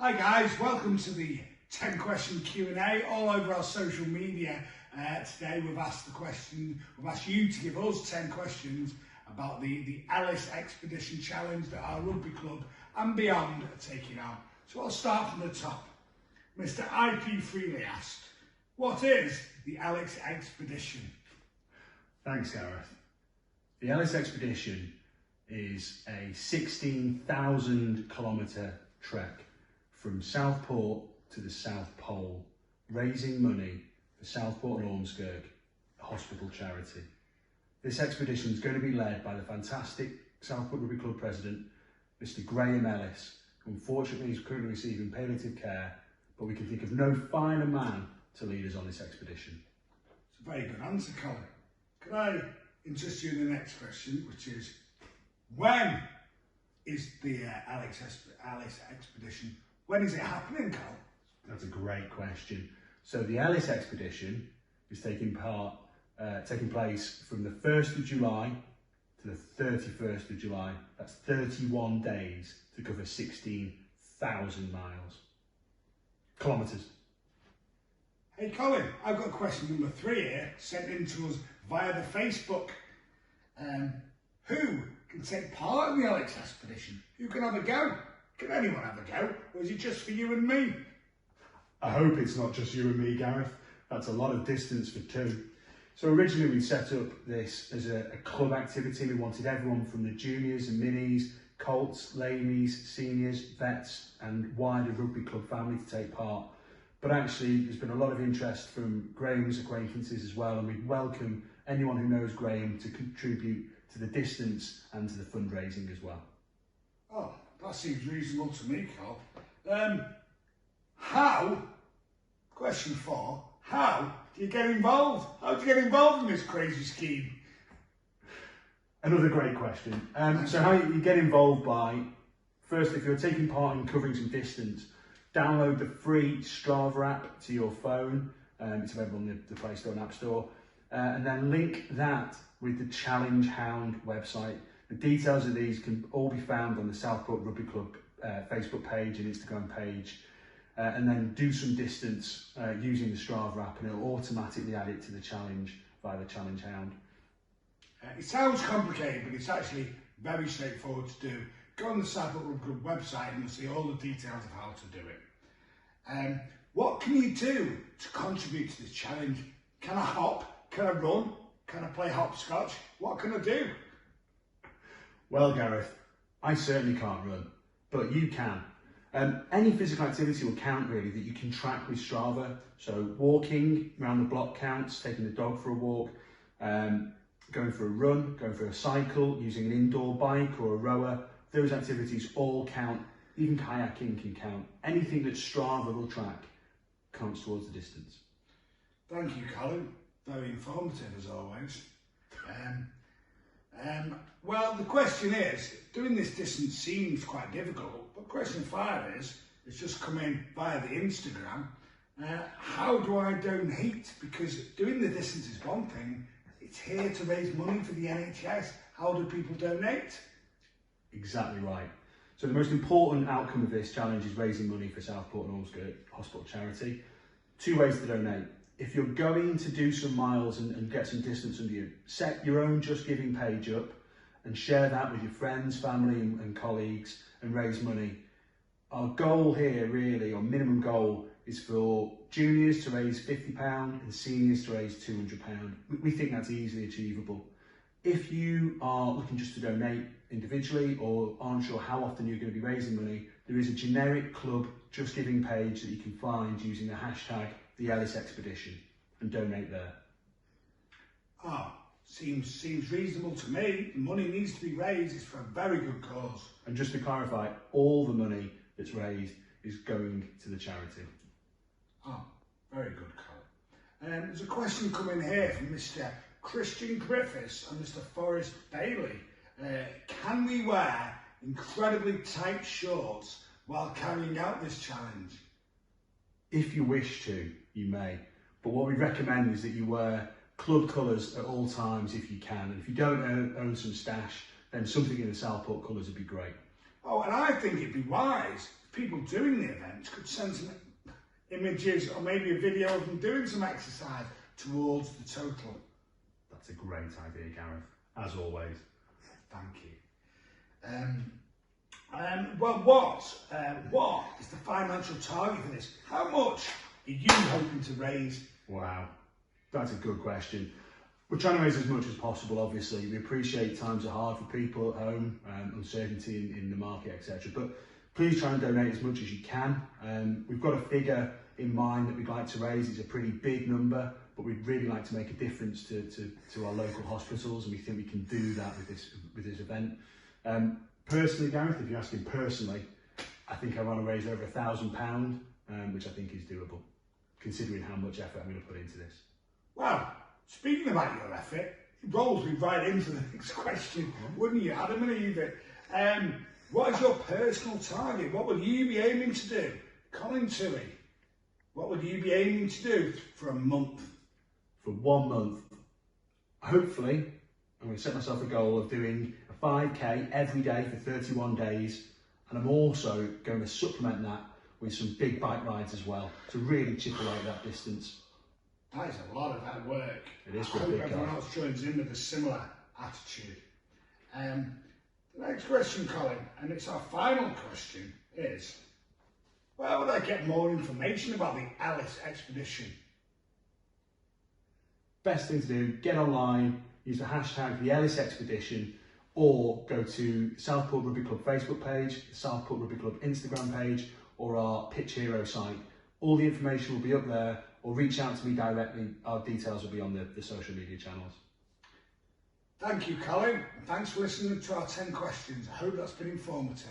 Hi guys, welcome to the 10 question Q&A all over our social media. Today we've asked you to give us 10 questions about the TheEllis Expedition Challenge that our rugby club and beyond are taking on. So I'll start from the top. Mr. IP Freely asked, what is the TheEllis Expedition? Thanks, Gareth. The TheEllis Expedition is a 16,000 kilometre trek from Southport to the South Pole, raising money for Southport and Ormskirk, a hospital charity. This expedition is going to be led by the fantastic Southport Rugby Club president, Mr. Graham Ellis, who unfortunately is currently receiving palliative care, but we can think of no finer man to lead us on this expedition. It's a very good answer, Colin. Can I interest you in the next question, which is, when is the TheEllis Expedition? When is it happening, Colin? That's a great question. So the TheEllis Expedition is taking place from the 1st of July to the 31st of July. That's 31 days to cover 16,000 kilometres. Hey Colin, I've got question number 3 here, sent in to us via the Facebook. Who can take part in the TheEllis Expedition? Who can have a go? Can anyone have a go? Or is it just for you and me? I hope it's not just you and me, Gareth. That's a lot of distance for two. So originally we set up this as a club activity. We wanted everyone from the juniors and minis, colts, laneys, seniors, vets and wider rugby club family to take part. But actually there's been a lot of interest from Graham's acquaintances as well, and we welcome anyone who knows Graham to contribute to the distance and to the fundraising as well. Oh, that seems reasonable to me, Carl. Question 4, how do you get involved? How do you get involved in this crazy scheme? Another great question. So how you get involved by, first, if you're taking part in covering some distance, download the free Strava app to your phone. It's available on the Play Store and App Store. And then link that with the Challenge Hound website. The details of these can all be found on the Southport Rugby Club Facebook page and Instagram page. And then do some distance using the Strava app, and it'll automatically add it to the challenge via the Challenge Hound. It sounds complicated, but it's actually very straightforward to do. Go on the Southport Rugby Club website and you'll see all the details of how to do it. What can you do to contribute to this challenge? Can I hop? Can I run? Can I play hopscotch? What can I do? Well, Gareth, I certainly can't run, but you can. Any physical activity will count really that you can track with Strava. So walking around the block counts, taking the dog for a walk, going for a run, going for a cycle, using an indoor bike or a rower. Those activities all count. Even kayaking can count. Anything that Strava will track counts towards the distance. Thank you, Colin. Very informative as always. Well, the question is, doing this distance seems quite difficult, but question 5 is, it's just come in via the Instagram. How do I donate? Because doing the distance is one thing, it's here to raise money for the NHS. How do people donate? Exactly right. So the most important outcome of this challenge is raising money for Southport and Ormskirk Hospital Charity. 2 ways to donate. If you're going to do some miles and get some distance under you, set your own Just Giving page up and share that with your friends, family and colleagues and raise money. Our goal here really, our minimum goal, is for juniors to raise £50 and seniors to raise £200. We think that's easily achievable. If you are looking just to donate individually or aren't sure how often you're going to be raising money, there is a generic club Just Giving page that you can find using the hashtag TheEllis Expedition and donate there. Seems reasonable to me. The money needs to be raised. It's for a very good cause. And just to clarify, all the money that's raised is going to the charity. Very good, Colin. There's a question coming here from Mr. Christian Griffiths and Mr. Forrest Bailey. Can we wear incredibly tight shorts while carrying out this challenge? If you wish to, you may. But what we recommend is that you wear club colours at all times if you can. And if you don't own some stash, then something in the Southport colours would be great. Oh, and I think it'd be wise if people doing the events could send some images or maybe a video of them doing some exercise towards the total. That's a great idea, Gareth, as always. Thank you. Well, what is the financial target for this? How much are you hoping to raise? Wow, that's a good question. We're trying to raise as much as possible, obviously. We appreciate times are hard for people at home, uncertainty in the market, etc. But please try and donate as much as you can. We've got a figure in mind that we'd like to raise. It's a pretty big number, but we'd really like to make a difference to our local hospitals, and we think we can do that with this event. Personally, Gareth, if you're asking personally, I think I want to raise over £1,000, which I think is doable, considering how much effort I'm going to put into this. Well, speaking about your effort, it rolls me right into the next question, wouldn't you, Adam and Eve? What is your personal target? What will you be aiming to do? Colin Toohey, what would you be aiming to do for a month? For 1 month, hopefully, I'm going to set myself a goal of doing a 5k every day for 31 days. And I'm also going to supplement that with some big bike rides as well to really chip away at that distance. That is a lot of hard work. It is I for a hope big everyone guy. else joins in with a similar attitude. The next question, Colin, and it's our final question, is where would I get more information about the TheEllis expedition? Best thing to do, get online, use the hashtag TheEllis expedition, or go to Southport Rugby Club Facebook page, Southport Rugby Club Instagram page, or our Pitch Hero site. All the information will be up there, or reach out to me directly. Our details will be on the social media channels. Thank you, Colin, and thanks for listening to our 10 questions. I hope that's been informative.